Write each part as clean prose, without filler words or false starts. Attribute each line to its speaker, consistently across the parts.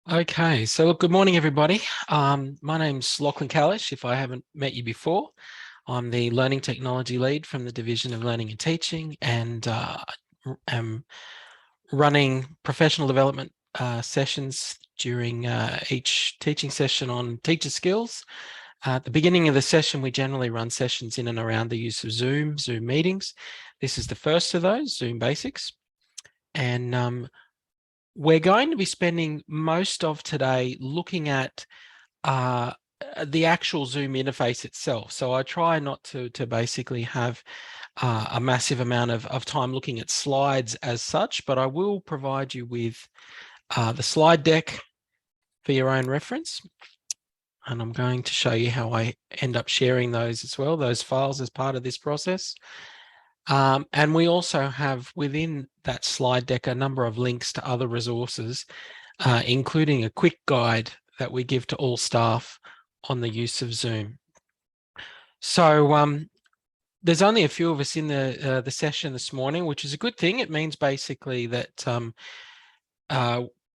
Speaker 1: Okay, so look, good morning, everybody. My name's Lachlan Kalache. If I haven't met you before, I'm the Learning Technology Lead from the Division of Learning and Teaching, and am running professional development sessions during each teaching session on teacher skills. At the beginning of the session, we generally run sessions in and around the use of Zoom meetings. This is the first of those, Zoom Basics. And we're going to be spending most of today looking at the actual Zoom interface itself. So I try not to basically have a massive amount of time looking at slides as such, but I will provide you with the slide deck for your own reference. And I'm going to show you how I end up sharing those as well, those files as part of this process. And we also have within that slide deck a number of links to other resources, including a quick guide that we give to all staff on the use of Zoom. So there's only a few of us in the session this morning, which is a good thing. It means basically that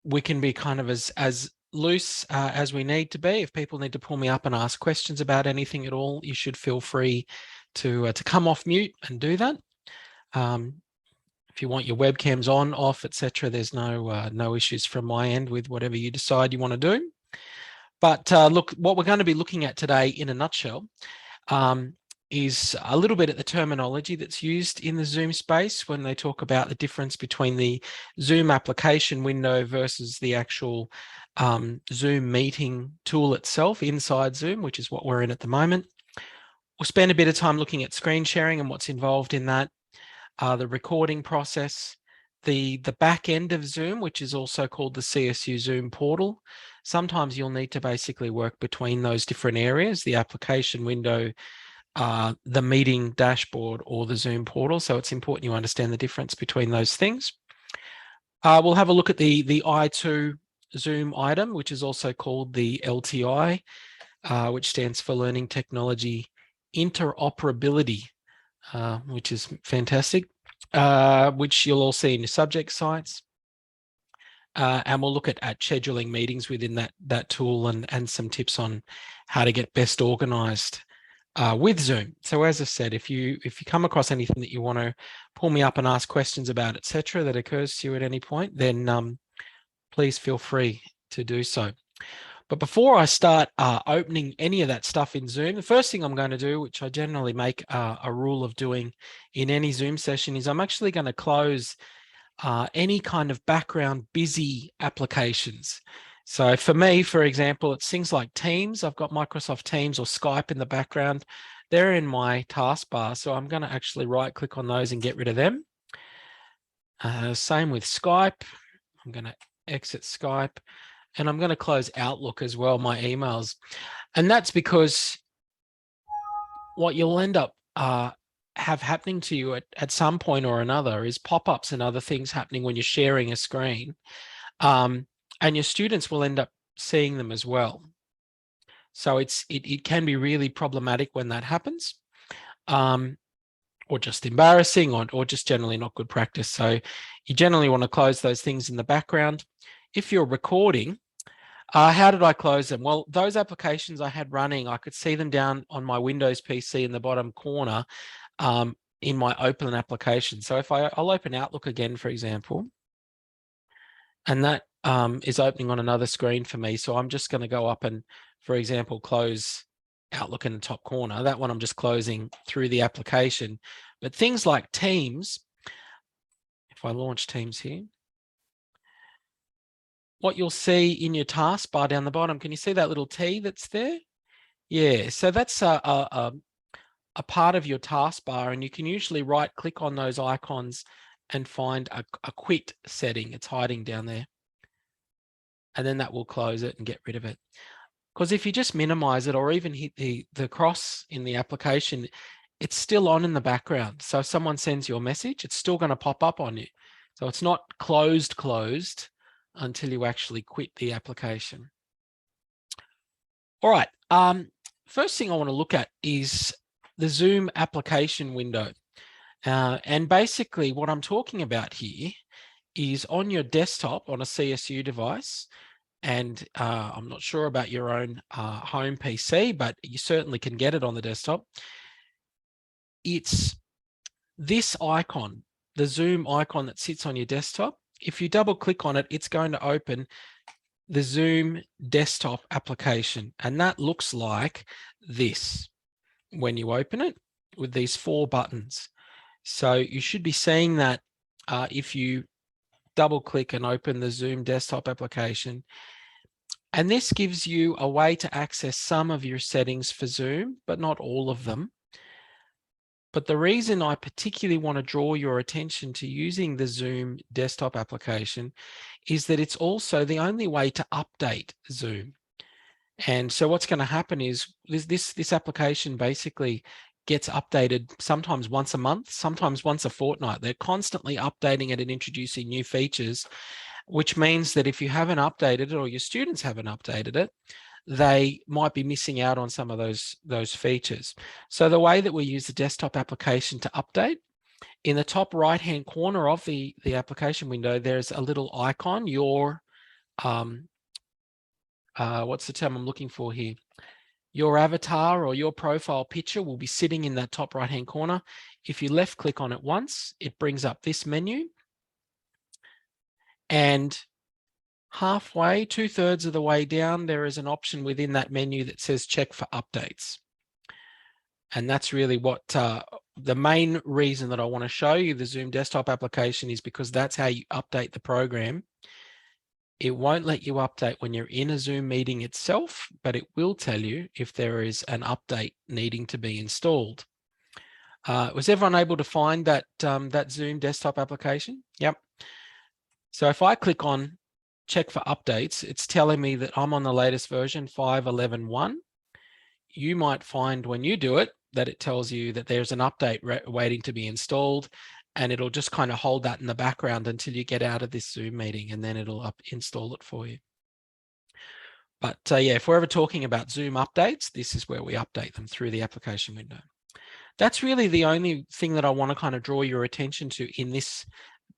Speaker 1: we can be kind of as loose as we need to be. If people need to pull me up and ask questions about anything at all, you should feel free to come off mute and do that. If you want your webcams on, off, etc., there's no issues from my end with whatever you decide you want to do. But look, what we're going to be looking at today in a nutshell is a little bit at the terminology that's used in the Zoom space when they talk about the difference between the Zoom application window versus the actual Zoom meeting tool itself inside Zoom, which is what we're in at the moment. We'll spend a bit of time looking at screen sharing and what's involved in that, the recording process, the back end of Zoom, which is also called the CSU Zoom portal. Sometimes you'll need to basically work between those different areas, the application window, the meeting dashboard, or the Zoom portal. So it's important you understand the difference between those things. We'll have a look at the I2 Zoom item, which is also called the LTI, which stands for Learning Technology Interoperability, which is fantastic, which you'll all see in your subject sites. And we'll look at scheduling meetings within that tool and some tips on how to get best organized with Zoom. So as I said, if you come across anything that you want to pull me up and ask questions about, etc., that occurs to you at any point, then please feel free to do so. But before I start opening any of that stuff in Zoom, the first thing I'm going to do, which I generally make a rule of doing in any Zoom session, is I'm actually going to close any kind of background busy applications. So for me, for example, it's things like Teams. I've got Microsoft Teams or Skype in the background. They're in my taskbar. So I'm going to actually right click on those and get rid of them. Same with Skype. I'm going to exit Skype. And I'm going to close Outlook as well, my emails. And that's because what you'll end up have happening to you at some point or another is pop-ups and other things happening when you're sharing a screen. And your students will end up seeing them as well. So it can be really problematic when that happens, or just embarrassing, or just generally not good practice. So you generally want to close those things in the background. If you're recording, how did I close them? Well, those applications I had running, I could see them down on my Windows PC in the bottom corner in my open application. So if I'll open Outlook again, for example, and that is opening on another screen for me. So I'm just going to go up and, for example, close Outlook in the top corner. That one I'm just closing through the application. But things like Teams, if I launch Teams here, what you'll see in your taskbar down the bottom, can you see that little T that's there? Yeah, so that's a part of your taskbar, and you can usually right click on those icons and find a quit setting. It's hiding down there. And then that will close it and get rid of it. Because if you just minimize it or even hit the cross in the application, it's still on in the background. So if someone sends you a message, it's still going to pop up on you. So it's not closed until you actually quit the application. All right. First thing I want to look at is the Zoom application window. And basically what I'm talking about here is on your desktop on a CSU device, and I'm not sure about your own home PC, but you certainly can get it on the desktop. It's this icon, the Zoom icon that sits on your desktop. If you double click on it, it's going to open the Zoom desktop application, and that looks like this when you open it with these 4 buttons. So you should be seeing that if you double click and open the Zoom desktop application. And this gives you a way to access some of your settings for Zoom, but not all of them. But the reason I particularly want to draw your attention to using the Zoom desktop application is that it's also the only way to update Zoom. And so what's going to happen is this application basically gets updated sometimes once a month, sometimes once a fortnight. They're constantly updating it and introducing new features, which means that if you haven't updated it or your students haven't updated it, they might be missing out on some of those features. So the way that we use the desktop application to update, in the top right-hand corner of the application window, there's a little icon, your, what's the term I'm looking for here? Your avatar or your profile picture will be sitting in that top right-hand corner. If you left click on it once, it brings up this menu. And halfway, 2/3 of the way down, there is an option within that menu that says check for updates. And that's really what the main reason that I want to show you the Zoom desktop application is, because that's how you update the program. It won't let you update when you're in a Zoom meeting itself, but it will tell you if there is an update needing to be installed. Was everyone able to find that, that Zoom desktop application? Yep. So if I click on check for updates, it's telling me that I'm on the latest version 5.11.1. You might find when you do it that it tells you that there's an update waiting to be installed, and it'll just kind of hold that in the background until you get out of this Zoom meeting, and then it'll install it for you. But yeah, if we're ever talking about Zoom updates, this is where we update them through the application window. That's really the only thing that I want to kind of draw your attention to in this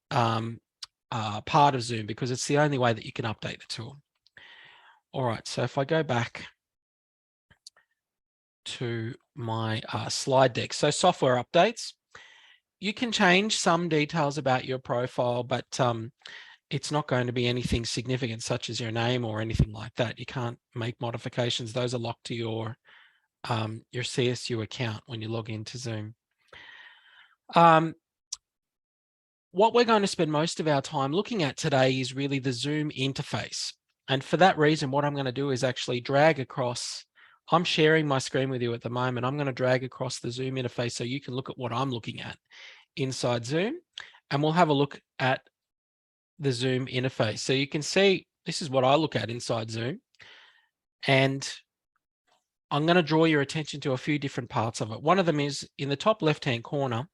Speaker 1: part of Zoom, because it's the only way that you can update the tool. All right, so if I go back to my slide deck, so software updates, you can change some details about your profile, but it's not going to be anything significant such as your name or anything like that. You can't make modifications. Those are locked to your CSU account when you log into Zoom. What we're going to spend most of our time looking at today is really the Zoom interface. And for that reason, what I'm going to do is actually drag across. I'm sharing my screen with you at the moment. I'm going to drag across the Zoom interface so you can look at what I'm looking at inside Zoom, and we'll have a look at the Zoom interface. So you can see this is what I look at inside Zoom, and I'm going to draw your attention to a few different parts of it. One of them is in the top left-hand corner,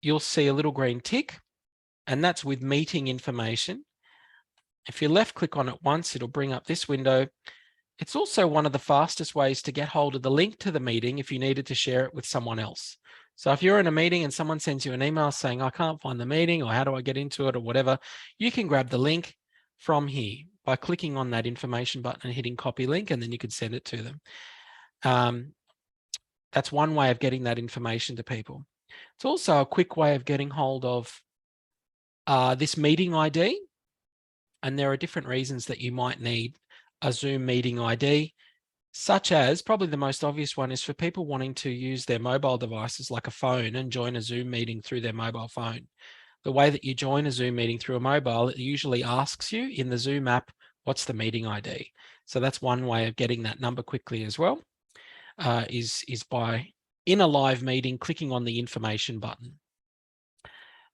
Speaker 1: you'll see a little green tick, and that's with meeting information. If you left click on it once, it'll bring up this window. It's also one of the fastest ways to get hold of the link to the meeting if you needed to share it with someone else. So if you're in a meeting and someone sends you an email saying, I can't find the meeting, or how do I get into it, or whatever, you can grab the link from here by clicking on that information button and hitting copy link, and then you can send it to them. That's one way of getting that information to people. It's also a quick way of getting hold of this meeting ID. And there are different reasons that you might need a Zoom meeting ID, such as, probably the most obvious one is for people wanting to use their mobile devices like a phone and join a Zoom meeting through their mobile phone. The way that you join a Zoom meeting through a mobile, it usually asks you in the Zoom app, what's the meeting ID? So that's one way of getting that number quickly as well, is by, in a live meeting, clicking on the information button.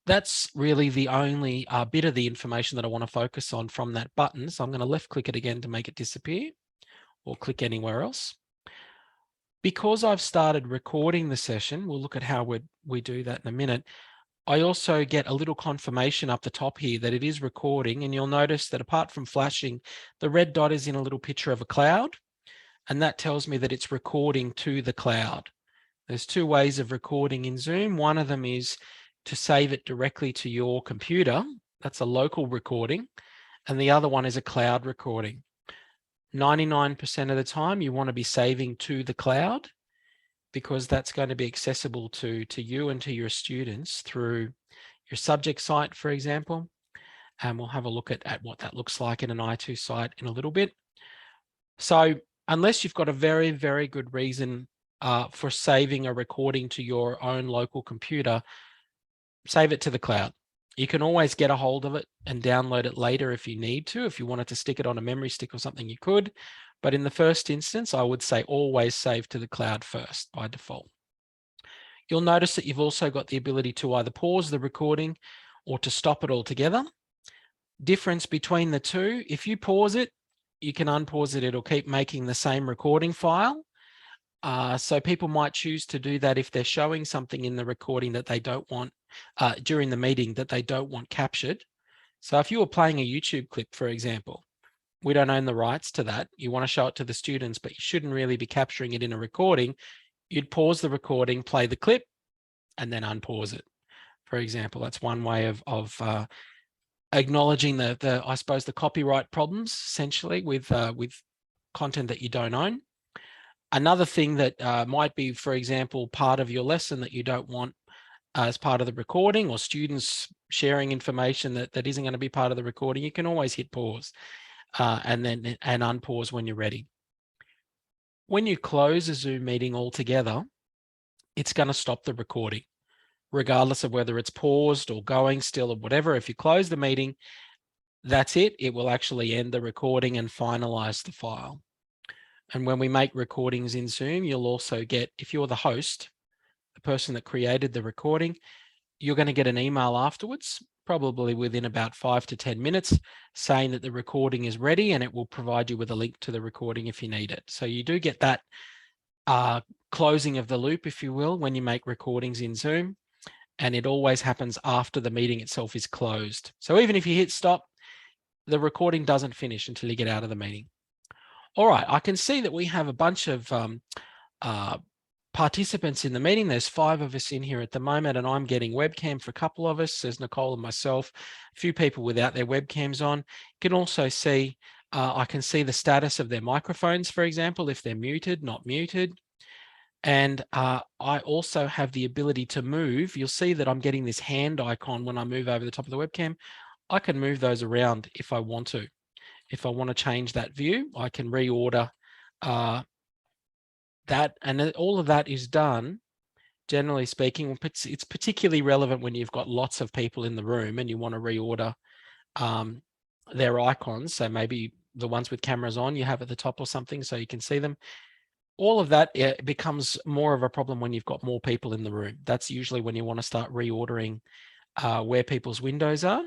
Speaker 1: That's really the only bit of the information that I want to focus on from that button. So I'm going to left click it again to make it disappear, or click anywhere else. Because I've started recording the session, we'll look at how we do that in a minute. I also get a little confirmation up the top here that it is recording, and you'll notice that apart from flashing, the red dot is in a little picture of a cloud, and that tells me that it's recording to the cloud. There's 2 ways of recording in Zoom. One of them is to save it directly to your computer. That's a local recording. and the other one is a cloud recording. 99% of the time, you want to be saving to the cloud because that's going to be accessible to you and to your students through your subject site, for example. And we'll have a look at what that looks like in an I2 site in a little bit. So unless you've got a very, very good reason for saving a recording to your own local computer, save it to the cloud. You can always get a hold of it and download it later if you need to. If you wanted to stick it on a memory stick or something, you could. But in the first instance, I would say always save to the cloud first by default. You'll notice that you've also got the ability to either pause the recording or to stop it altogether. Difference between the two, if you pause it, you can unpause it. It'll keep making the same recording file. So people might choose to do that if they're showing something in the recording that they don't want during the meeting that they don't want captured. So if you were playing a YouTube clip, for example, we don't own the rights to that. You want to show it to the students, but you shouldn't really be capturing it in a recording. You'd pause the recording, play the clip, and then unpause it. For example, that's one way of acknowledging I suppose the copyright problems essentially with content that you don't own. Another thing that might be, for example, part of your lesson that you don't want as part of the recording, or students sharing information that isn't going to be part of the recording, you can always hit pause and unpause when you're ready. When you close a Zoom meeting altogether, it's going to stop the recording, regardless of whether it's paused or going still or whatever. If you close the meeting, that's it. It will actually end the recording and finalize the file. And when we make recordings in Zoom, you'll also get, if you're the host, the person that created the recording, you're going to get an email afterwards, probably within about 5 to 10 minutes, saying that the recording is ready, and it will provide you with a link to the recording if you need it. So you do get that closing of the loop, if you will, when you make recordings in Zoom, and it always happens after the meeting itself is closed. So even if you hit stop, the recording doesn't finish until you get out of the meeting. All right, I can see that we have a bunch of participants in the meeting. There's 5 of us in here at the moment, and I'm getting webcam for a couple of us. There's Nicole and myself, a few people without their webcams on. You can also see, I can see the status of their microphones, for example, if they're muted, not muted. And I also have the ability to move. You'll see that I'm getting this hand icon when I move over the top of the webcam. I can move those around if I want to. If I want to change that view, I can reorder that, and all of that is done, generally speaking. It's particularly relevant when you've got lots of people in the room and you want to reorder their icons. So maybe the ones with cameras on you have at the top or something so you can see them. All of that becomes more of a problem when you've got more people in the room. That's usually when you want to start reordering where people's windows are.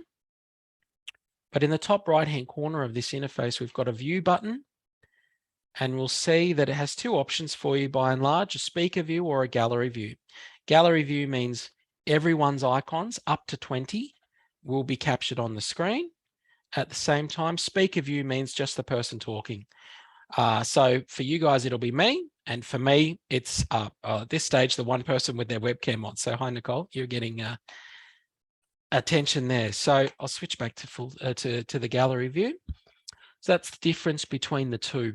Speaker 1: But in the top right-hand corner of this interface, we've got a view button, and we'll see that it has 2 options for you by and large, a speaker view or a gallery view. Gallery view means everyone's icons up to 20 will be captured on the screen. At the same time, speaker view means just the person talking. So for you guys, it'll be me. And for me, it's at this stage, the one person with their webcam on. So hi, Nicole, you're getting attention there. So I'll switch back to the gallery view. So that's the difference between the two.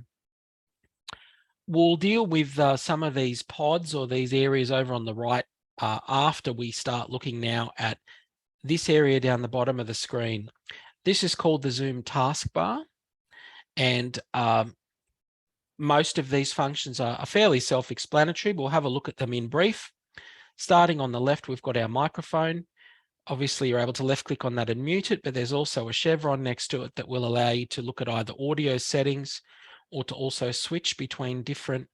Speaker 1: We'll deal with some of these pods or these areas over on the right after we start looking now at this area down the bottom of the screen. This is called the Zoom taskbar, and most of these functions are fairly self-explanatory. We'll have a look at them in brief. Starting on the left, we've got our microphone. Obviously, you're able to left click on that and mute it, but there's also a chevron next to it that will allow you to look at either audio settings or to also switch between different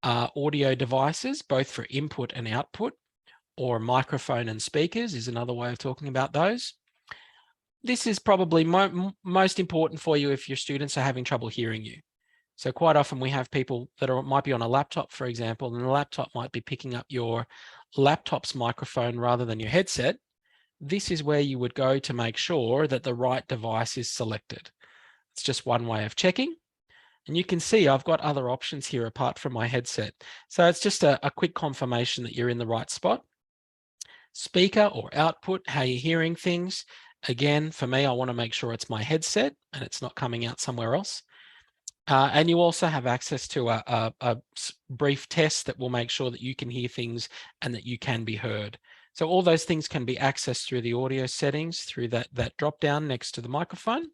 Speaker 1: audio devices, both for input and output, or microphone and speakers is another way of talking about those. This is probably most important for you if your students are having trouble hearing you. So quite often we have people that might be on a laptop, for example, and the laptop might be picking up your laptop's microphone rather than your headset. This is where you would go to make sure that the right device is selected. It's just one way of checking. And you can see I've got other options here apart from my headset. So it's just a quick confirmation that you're in the right spot. Speaker or output, how you're hearing things. Again, for me, I want to make sure it's my headset and it's not coming out somewhere else. And you also have access to a brief test that will make sure that you can hear things and that you can be heard. So all those things can be accessed through the audio settings, through that drop down next to the microphone.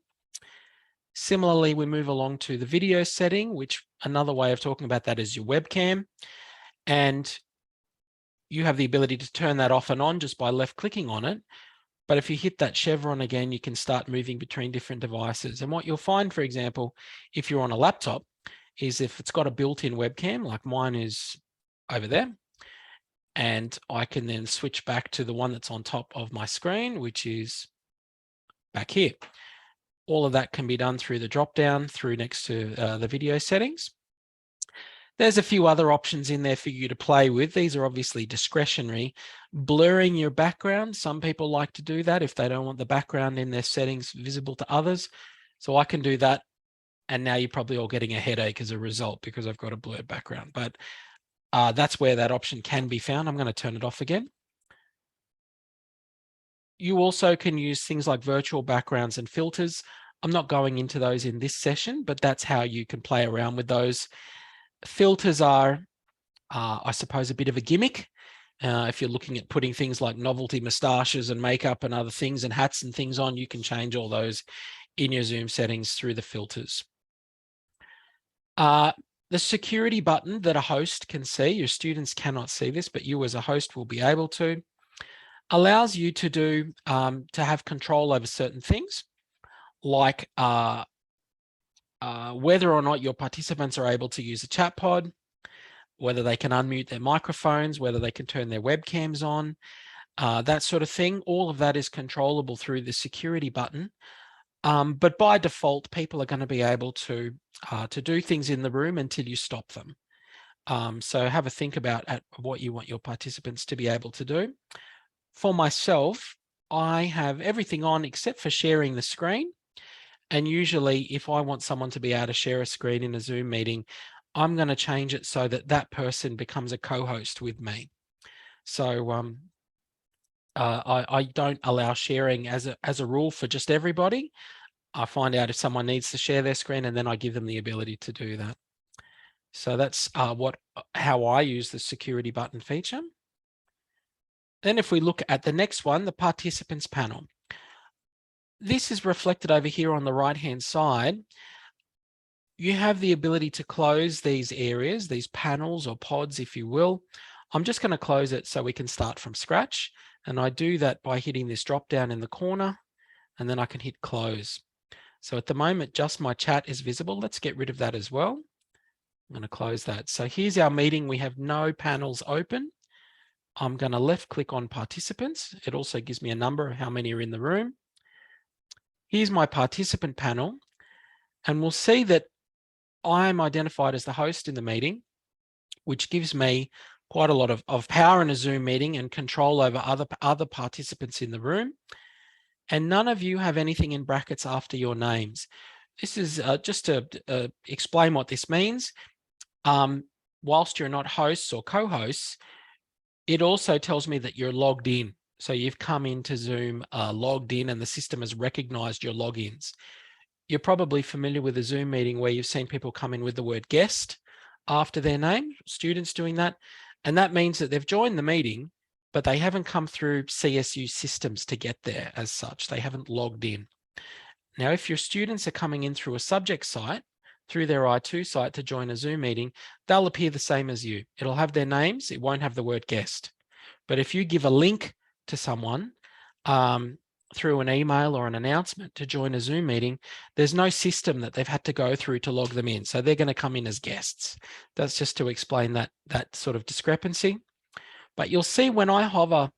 Speaker 1: Similarly, we move along to the video setting, which another way of talking about that is your webcam. And you have the ability to turn that off and on just by left clicking on it. But if you hit that chevron again, you can start moving between different devices. And what you'll find, for example, if you're on a laptop, is if it's got a built-in webcam, like mine is over there, and I can then switch back to the one that's on top of my screen, which is back here. All of that can be done through the drop-down through next to the video settings. There's a few other options in there for you to play with. These are obviously discretionary. Blurring your background, some people like to do that if they don't want the background in their settings visible to others. So I can do that. And now you're probably all getting a headache as a result because I've got a blurred background. But that's where that option can be found. I'm going to turn it off again. You also can use things like virtual backgrounds and filters. I'm not going into those in this session, but that's how you can play around with those. Filters are, I suppose, a bit of a gimmick. If you're looking at putting things like novelty moustaches and makeup and other things and hats and things on, you can change all those in your Zoom settings through the filters. The security button that a host can see, your students cannot see this, but you as a host will be able to, allows you to do, to have control over certain things, like whether or not your participants are able to use a chat pod, whether they can unmute their microphones, whether they can turn their webcams on, that sort of thing. All of that is controllable through the security button. But by default, people are going to be able to do things in the room until you stop them. So have a think about what you want your participants to be able to do. For myself, I have everything on except for sharing the screen. And usually if I want someone to be able to share a screen in a Zoom meeting, I'm going to change it so that that person becomes a co-host with me. So I don't allow sharing as a rule for just everybody. I find out if someone needs to share their screen and then I give them the ability to do that. So that's how I use the security button feature. Then if we look at the next one, the participants panel. This is reflected over here on the right-hand side. You have the ability to close these areas, these panels or pods, if you will. I'm just going to close it so we can start from scratch. And I do that by hitting this drop down in the corner, and then I can hit close. So at the moment, just my chat is visible. Let's get rid of that as well. I'm going to close that. So here's our meeting. We have no panels open. I'm going to left click on participants. It also gives me a number of how many are in the room. Here's my participant panel. And we'll see that I'm identified as the host in the meeting, which gives me quite a lot of power in a Zoom meeting and control over other participants in the room. And none of you have anything in brackets after your names. This is just to explain what this means. Whilst you're not hosts or co-hosts, it also tells me that you're logged in. So you've come into Zoom logged in and the system has recognized your logins. You're probably familiar with a Zoom meeting where you've seen people come in with the word guest after their name, students doing that. And that means that they've joined the meeting, but they haven't come through CSU systems to get there as such. They haven't logged in. Now, if your students are coming in through a subject site, through their I2 site to join a Zoom meeting, they'll appear the same as you. It'll have their names. It won't have the word guest. But if you give a link to someone through an email or an announcement to join a Zoom meeting, there's no system that they've had to go through to log them in. So they're going to come in as guests. That's just to explain that sort of discrepancy. But you'll see when I hover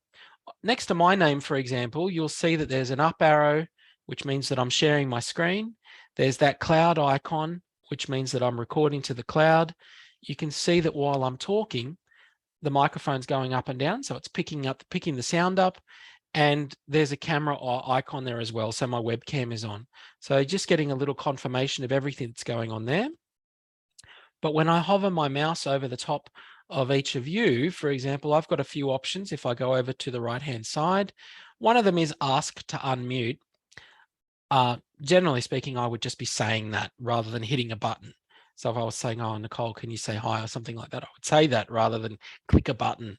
Speaker 1: next to my name, for example, you'll see that there's an up arrow, which means that I'm sharing my screen. There's that cloud icon, which means that I'm recording to the cloud. You can see that while I'm talking, the microphone's going up and down. So it's picking the sound up. And there's a camera icon there as well. So my webcam is on. So just getting a little confirmation of everything that's going on there. But when I hover my mouse over the top of each of you, for example, I've got a few options. If I go over to the right-hand side, One of them is ask to unmute. Generally speaking, I would just be saying that rather than hitting a button. So if I was saying, oh, Nicole, can you say hi or something like that, I would say that rather than click a button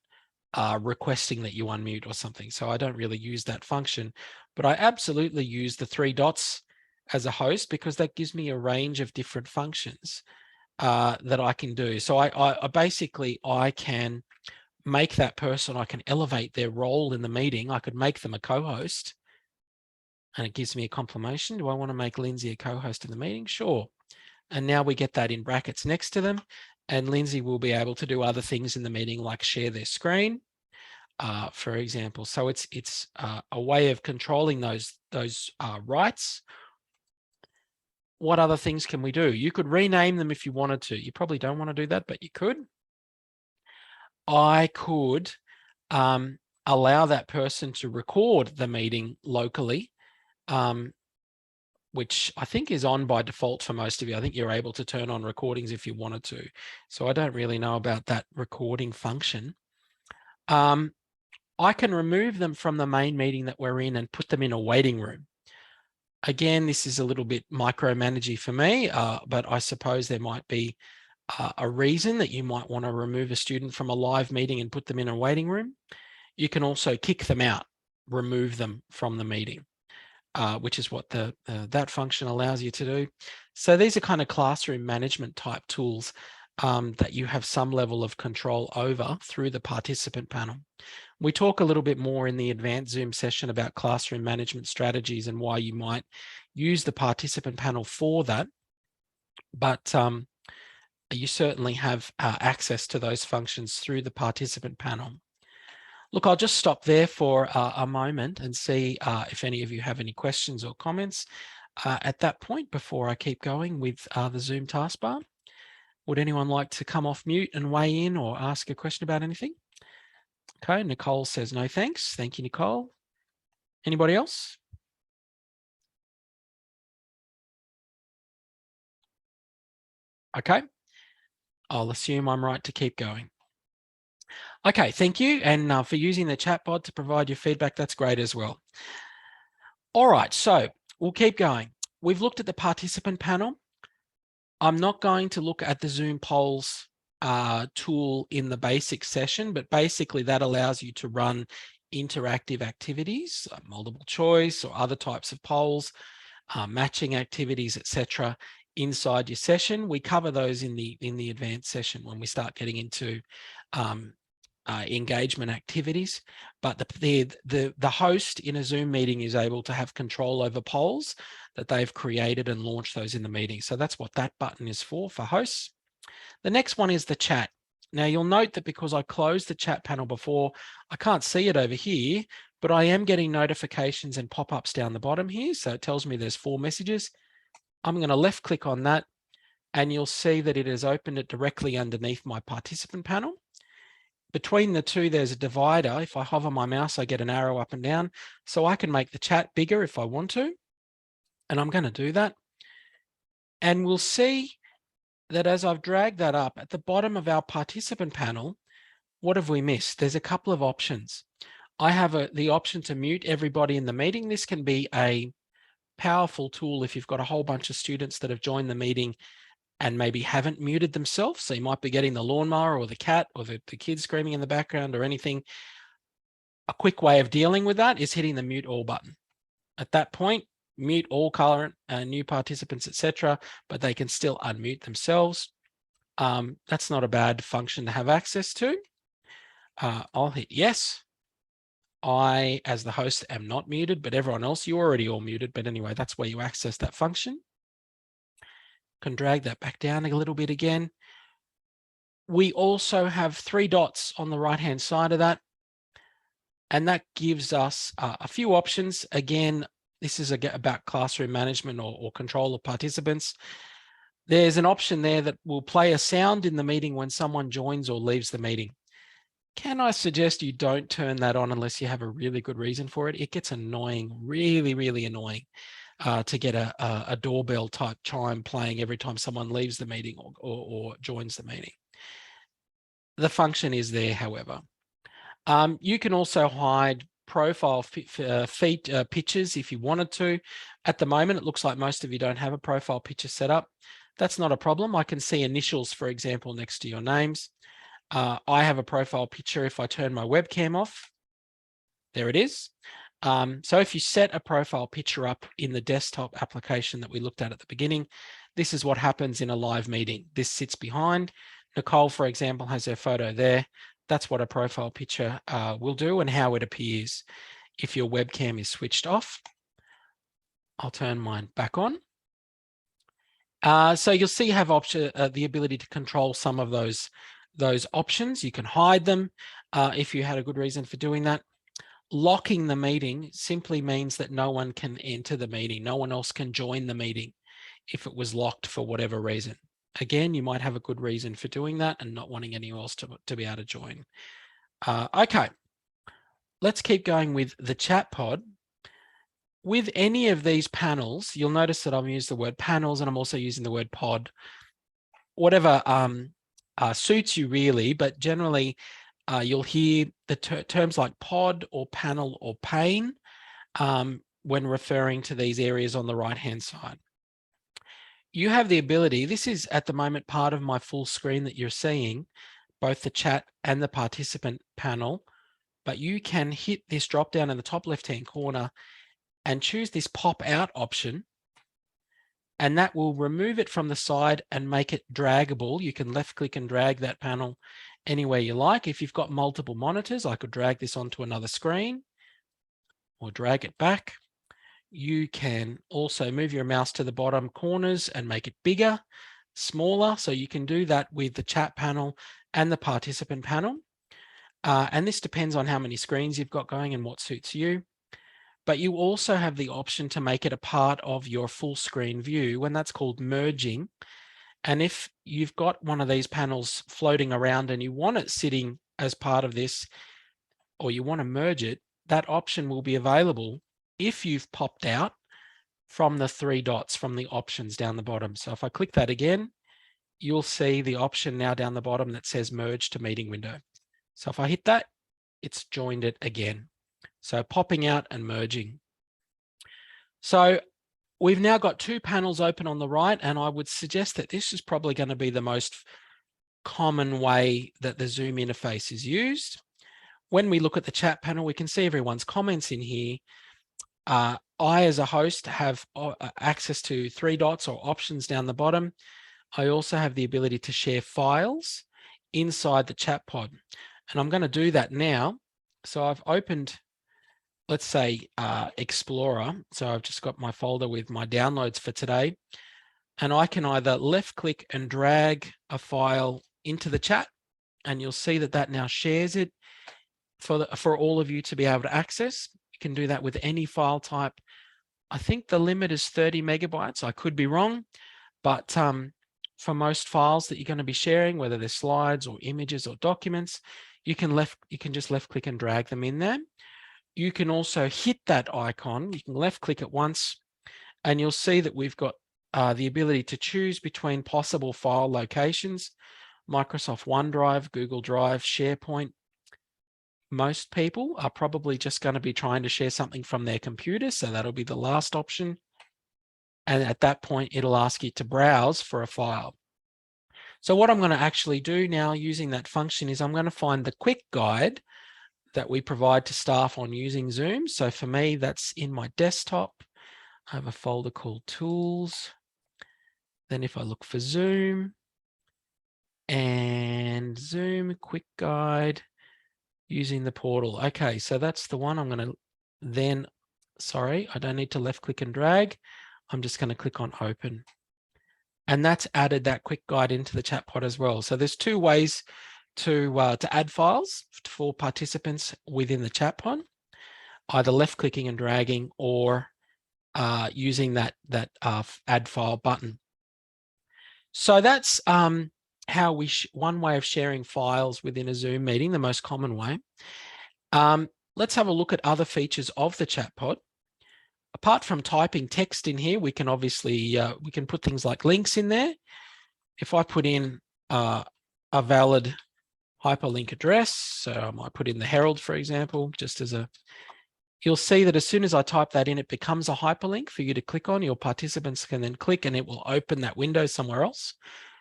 Speaker 1: requesting that you unmute or something. So I don't really use that function, but I absolutely use the 3 dots as a host because that gives me a range of different functions that I can do. So I basically, I can make that person, I can elevate their role in the meeting. I could make them a co-host and it gives me a confirmation. Do I want to make Lindsay a co-host in the meeting? Sure. And now we get that in brackets next to them. And Lindsay will be able to do other things in the meeting like share their screen, for example. So it's a way of controlling those rights. What other things can we do? You could rename them if you wanted to. You probably don't want to do that, but you could. I could allow that person to record the meeting locally, which I think is on by default for most of you. I think you're able to turn on recordings if you wanted to. So I don't really know about that recording function. I can remove them from the main meeting that we're in and put them in a waiting room. Again, this is a little bit micromanagey for me, but I suppose there might be a reason that you might want to remove a student from a live meeting and put them in a waiting room. You can also kick them out, remove them from the meeting, which is what that function allows you to do. So these are kind of classroom management type tools that you have some level of control over through the participant panel. We talk a little bit more in the advanced Zoom session about classroom management strategies and why you might use the participant panel for that. But you certainly have access to those functions through the participant panel. Look, I'll just stop there for a moment and see if any of you have any questions or comments at that point before I keep going with the Zoom taskbar. Would anyone like to come off mute and weigh in or ask a question about anything? Okay, Nicole says no thanks. Thank you, Nicole. Anybody else? Okay, I'll assume I'm right to keep going. Okay, thank you. And for using the chatbot to provide your feedback, that's great as well. All right, so we'll keep going. We've looked at the participant panel. I'm not going to look at the Zoom polls tool in the basic session, but basically that allows you to run interactive activities, multiple choice or other types of polls, matching activities, etc. inside your session. We cover those in the advanced session when we start getting into engagement activities, but the host in a Zoom meeting is able to have control over polls that they've created and launch those in the meeting. So that's what that button is for hosts. The next one is the chat. Now you'll note that because I closed the chat panel before, I can't see it over here, but I am getting notifications and pop-ups down the bottom here. So it tells me there's 4 messages. I'm going to left click on that and you'll see that it has opened it directly underneath my participant panel. Between the two, there's a divider. If I hover my mouse, I get an arrow up and down. So I can make the chat bigger if I want to. And I'm going to do that. And we'll see that as I've dragged that up at the bottom of our participant panel, what have we missed? There's a couple of options. I have the option to mute everybody in the meeting. This can be a powerful tool if you've got a whole bunch of students that have joined the meeting and maybe haven't muted themselves. So you might be getting the lawnmower or the cat or the kids screaming in the background or anything. A quick way of dealing with that is hitting the mute all button. At that point, mute all current new participants, etc., but they can still unmute themselves. That's not a bad function to have access to. I'll hit yes. I, as the host, am not muted, but everyone else, you're already all muted. But anyway, that's where you access that function. Can drag that back down a little bit again. We also have 3 dots on the right-hand side of that. And that gives us a few options. Again, this is about classroom management or control of participants. There's an option there that will play a sound in the meeting when someone joins or leaves the meeting. Can I suggest you don't turn that on unless you have a really good reason for it? It gets annoying, really, really annoying to get a doorbell type chime playing every time someone leaves the meeting or joins the meeting. The function is there, however. You can also hide profile pictures if you wanted to. At the moment, it looks like most of you don't have a profile picture set up. That's not a problem. I can see initials, for example, next to your names. I have a profile picture if I turn my webcam off. There it is. So if you set a profile picture up in the desktop application that we looked at the beginning, this is what happens in a live meeting. This sits behind. Nicole, for example, has her photo there. That's what a profile picture will do and how it appears if your webcam is switched off. I'll turn mine back on. So you'll see you have the ability to control some of those options. You can hide them if you had a good reason for doing that. Locking the meeting simply means that no one can enter the meeting. No one else can join the meeting if it was locked for whatever reason. Again, you might have a good reason for doing that and not wanting anyone else to be able to join. Okay, let's keep going with the chat pod. With any of these panels, you'll notice that I've used the word panels and I'm also using the word pod. Whatever suits you really, but generally you'll hear the terms like pod or panel or pane when referring to these areas on the right-hand side. You have the ability, this is at the moment part of my full screen that you're seeing, both the chat and the participant panel, but you can hit this drop down in the top left-hand corner and choose this pop out option, and that will remove it from the side and make it draggable. You can left click and drag that panel anywhere you like. If you've got multiple monitors, I could drag this onto another screen or drag it back. You can also move your mouse to the bottom corners and make it bigger, smaller. So you can do that with the chat panel and the participant panel. And this depends on how many screens you've got going and what suits you. But you also have the option to make it a part of your full screen view, and that's called merging. And if you've got one of these panels floating around and you want it sitting as part of this, or you want to merge it, that option will be available if you've popped out from the three dots from the options down the bottom. So if I click that again, you'll see the option now down the bottom that says merge to meeting window. So if I hit that, it's joined it again. So popping out and merging. So we've now got two panels open on the right, and I would suggest that this is probably going to be the most common way that the Zoom interface is used. When we look at the chat panel, we can see everyone's comments in here. I, as a host, have access to three dots or options down the bottom. I also have the ability to share files inside the chat pod, and I'm going to do that now. So I've opened, let's say, Explorer. So I've just got my folder with my downloads for today, and I can either left click and drag a file into the chat, and you'll see that that now shares it for all of you to be able to access. You can do that with any file type. I think the limit is 30 megabytes. I could be wrong, but for most files that you're going to be sharing, whether they're slides or images or documents, you can just left click and drag them in there. You can also hit that icon. You can left click it once, and you'll see that we've got the ability to choose between possible file locations: Microsoft OneDrive, Google Drive, SharePoint. Most people are probably just going to be trying to share something from their computer, so that'll be the last option. And at that point, it'll ask you to browse for a file. So what I'm going to actually do now using that function is I'm going to find the quick guide that we provide to staff on using Zoom. So for me, that's in my desktop. I have a folder called Tools. Then if I look for Zoom and Zoom quick guide using the portal. Okay, so that's the one. I'm going to then, sorry, I don't need to left click and drag. I'm just going to click on open. And that's added that quick guide into the chat pod as well. So there's two ways to add files for participants within the chat pod, either left clicking and dragging or using that add file button. So that's how one way of sharing files within a Zoom meeting, the most common way. Let's have a look at other features of the chat pod. Apart from typing text in here, we can obviously we can put things like links in there. If I put in a valid hyperlink address, so I might put in the Herald, for example, just as a You'll see that as soon as I type that in, it becomes a hyperlink for you to click on. Your participants can then click and it will open that window somewhere else.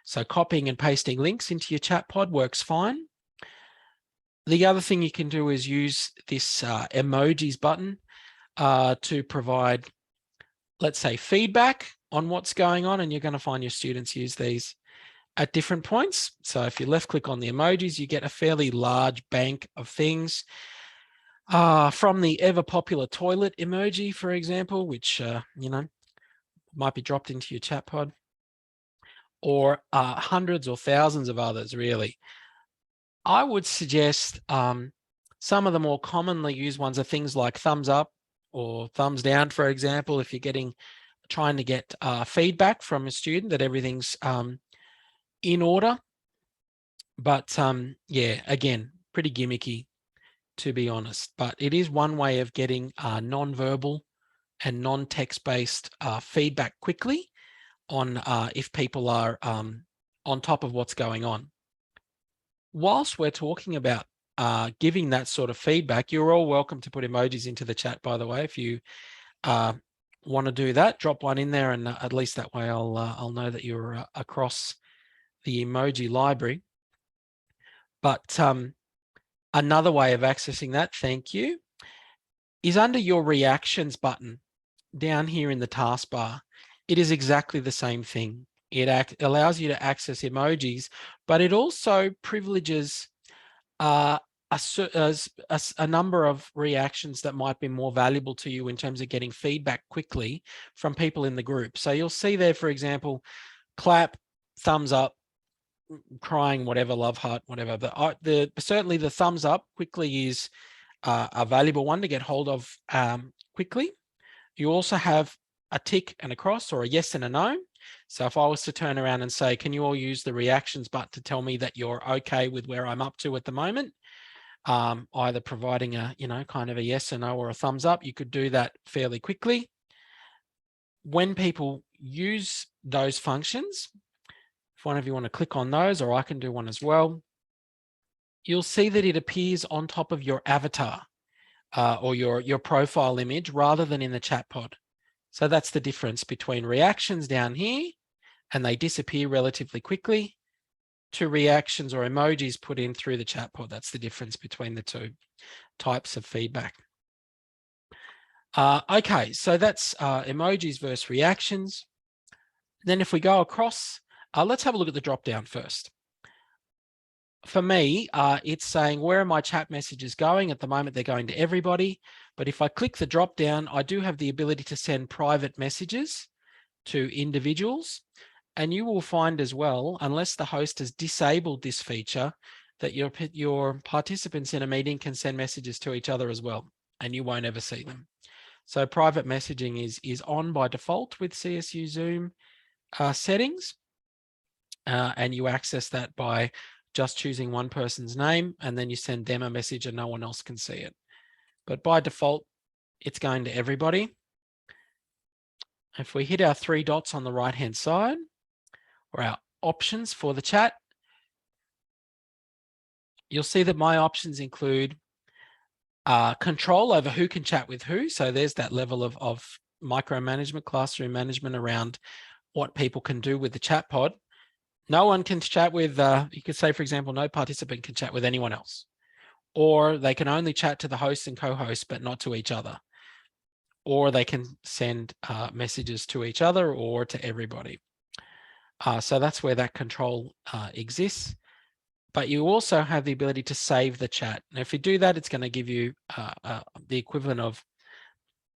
Speaker 1: So copying and pasting links into your chat pod works fine. The other thing you can do is use this emojis button to provide, let's say, feedback on what's going on, and you're going to find your students use these at different points. So if you left click on the emojis, you get a fairly large bank of things. From the ever popular toilet emoji, for example, which, might be dropped into your chat pod, or hundreds or thousands of others, really. I would suggest some of the more commonly used ones are things like thumbs up or thumbs down, for example, if you're trying to get feedback from a student that everything's in order. But yeah, again, pretty gimmicky, to be honest, but it is one way of getting non-verbal and non-text-based feedback quickly on if people are on top of what's going on. Whilst we're talking about giving that sort of feedback, you're all welcome to put emojis into the chat, by the way. If you want to do that, drop one in there, and at least that way I'll know that you're across the emoji library. But another way of accessing that, thank you, is under your reactions button down here in the taskbar. It is exactly the same thing. It allows you to access emojis, but it also privileges a number of reactions that might be more valuable to you in terms of getting feedback quickly from people in the group. So you'll see there, for example, clap, thumbs up, crying, whatever, love heart, whatever. Certainly the thumbs up quickly is a valuable one to get hold of quickly. You also have a tick and a cross, or a yes and a no. So if I was to turn around and say, can you all use the reactions button to tell me that you're okay with where I'm up to at the moment? Either providing a, kind of a yes or no or a thumbs up, you could do that fairly quickly. When people use those functions, if one of you want to click on those, or I can do one as well, you'll see that it appears on top of your avatar or your profile image rather than in the chat pod. So that's the difference between reactions down here, and they disappear relatively quickly, to reactions or emojis put in through the chat pod. That's the difference between the two types of feedback. Okay, so that's emojis versus reactions. Then if we go across, let's have a look at the drop down first. For me, it's saying, where are my chat messages going? At the moment, they're going to everybody. But if I click the drop down, I do have the ability to send private messages to individuals. And you will find as well, unless the host has disabled this feature, that your participants in a meeting can send messages to each other as well, and you won't ever see them. So private messaging is on by default with CSU Zoom settings, and you access that by just choosing one person's name, and then you send them a message and no one else can see it. But by default, it's going to everybody. If we hit our three dots on the right-hand side, or our options for the chat, you'll see that my options include control over who can chat with who. So there's that level of micromanagement, classroom management around what people can do with the chat pod. No one can chat with, you could say, for example, no participant can chat with anyone else, or they can only chat to the host and co-host, but not to each other, or they can send messages to each other or to everybody. So that's where that control exists. But you also have the ability to save the chat. Now, if you do that, it's going to give you the equivalent of,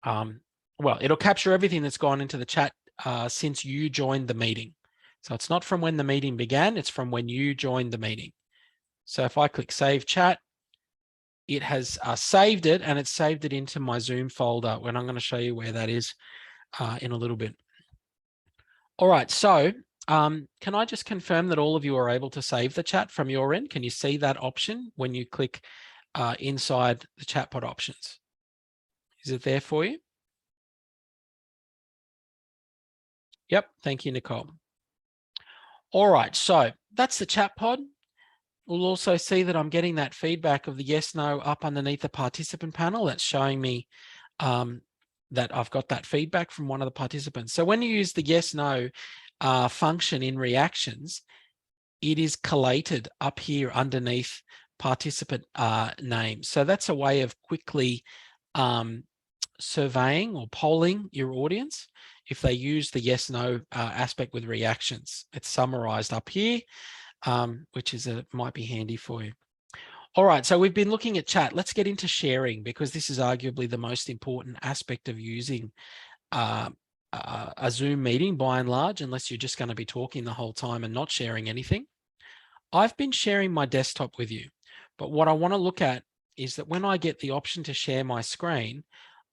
Speaker 1: well, it'll capture everything that's gone into the chat since you joined the meeting. So it's not from when the meeting began, it's from when you joined the meeting. So if I click Save Chat, it has saved it, and it's saved it into my Zoom folder, when I'm going to show you where that is in a little bit. All right, so can I just confirm that all of you are able to save the chat from your end? Can you see that option when you click inside the chat pod options? Is it there for you? Yep, thank you, Nicole. All right, so that's the chat pod. We'll also see that I'm getting that feedback of the yes, no up underneath the participant panel. That's showing me that I've got that feedback from one of the participants. So when you use the yes, no function in reactions, it is collated up here underneath participant name. So that's a way of quickly surveying or polling your audience if they use the yes, no aspect with reactions. It's summarized up here, which is might be handy for you. All right, so we've been looking at chat. Let's get into sharing, because this is arguably the most important aspect of using a Zoom meeting by and large, unless you're just going to be talking the whole time and not sharing anything. I've been sharing my desktop with you, but what I want to look at is that when I get the option to share my screen,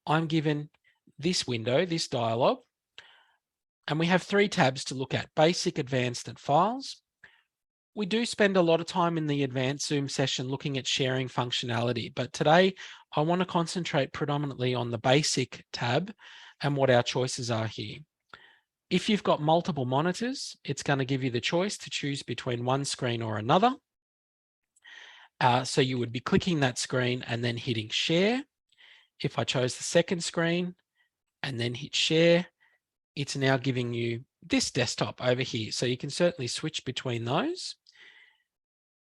Speaker 1: I'm given this window, this dialog, and we have 3 tabs to look at: Basic, Advanced, and Files. We do spend a lot of time in the advanced Zoom session looking at sharing functionality, but today I want to concentrate predominantly on the basic tab and what our choices are here. If you've got multiple monitors, it's going to give you the choice to choose between one screen or another. So you would be clicking that screen and then hitting share. If I chose the second screen and then hit share, it's now giving you this desktop over here. So you can certainly switch between those.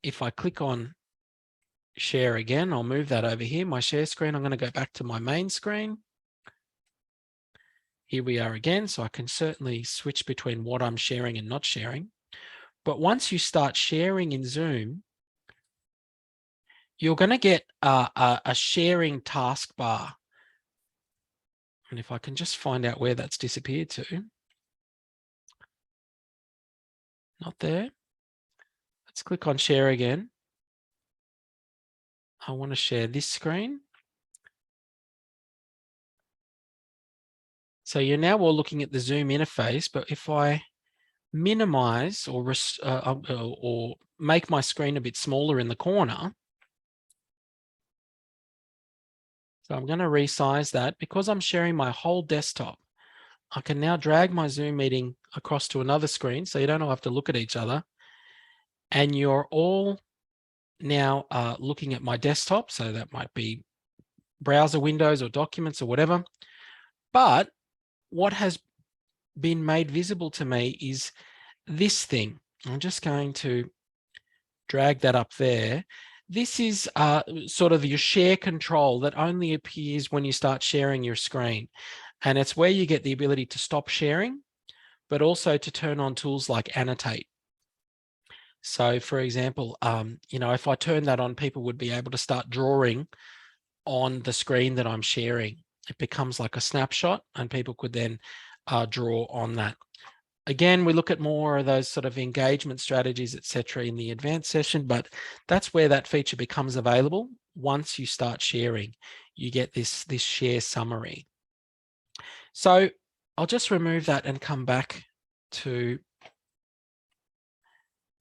Speaker 1: If I click on share again, I'll move that over here, my share screen. I'm going to go back to my main screen. Here we are again. So I can certainly switch between what I'm sharing and not sharing. But once you start sharing in Zoom, you're going to get a sharing taskbar. And if I can just find out where that's disappeared to. Not there. Let's click on share again. I want to share this screen. So you're now all looking at the Zoom interface, but if I minimize or make my screen a bit smaller in the corner, so I'm going to resize that. Because I'm sharing my whole desktop, I can now drag my Zoom meeting across to another screen, so you don't all have to look at each other. And you're all now looking at my desktop, so that might be browser windows or documents or whatever. But what has been made visible to me is this thing. I'm just going to drag that up there. This is sort of your share control that only appears when you start sharing your screen. And it's where you get the ability to stop sharing, but also to turn on tools like annotate. So for example, if I turn that on, people would be able to start drawing on the screen that I'm sharing. It becomes like a snapshot and people could then draw on that. Again, we look at more of those sort of engagement strategies, etc., in the advanced session, but that's where that feature becomes available. Once you start sharing, you get this share summary. So I'll just remove that and come back to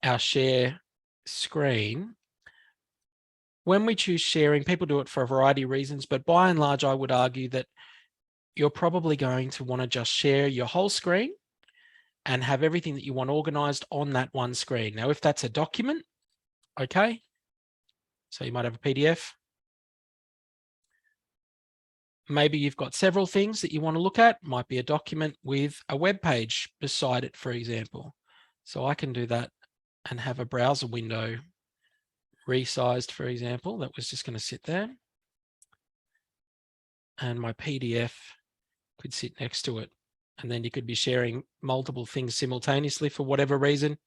Speaker 1: our share screen. When we choose sharing, people do it for a variety of reasons, but by and large, I would argue that you're probably going to want to just share your whole screen and have everything that you want organized on that one screen. Now, if that's a document, okay, so you might have a PDF. Maybe you've got several things that you want to look at. Might be a document with a web page beside it, for example. So I can do that and have a browser window resized, for example. That was just going to sit there. And my PDF could sit next to it. And then you could be sharing multiple things simultaneously for whatever reason.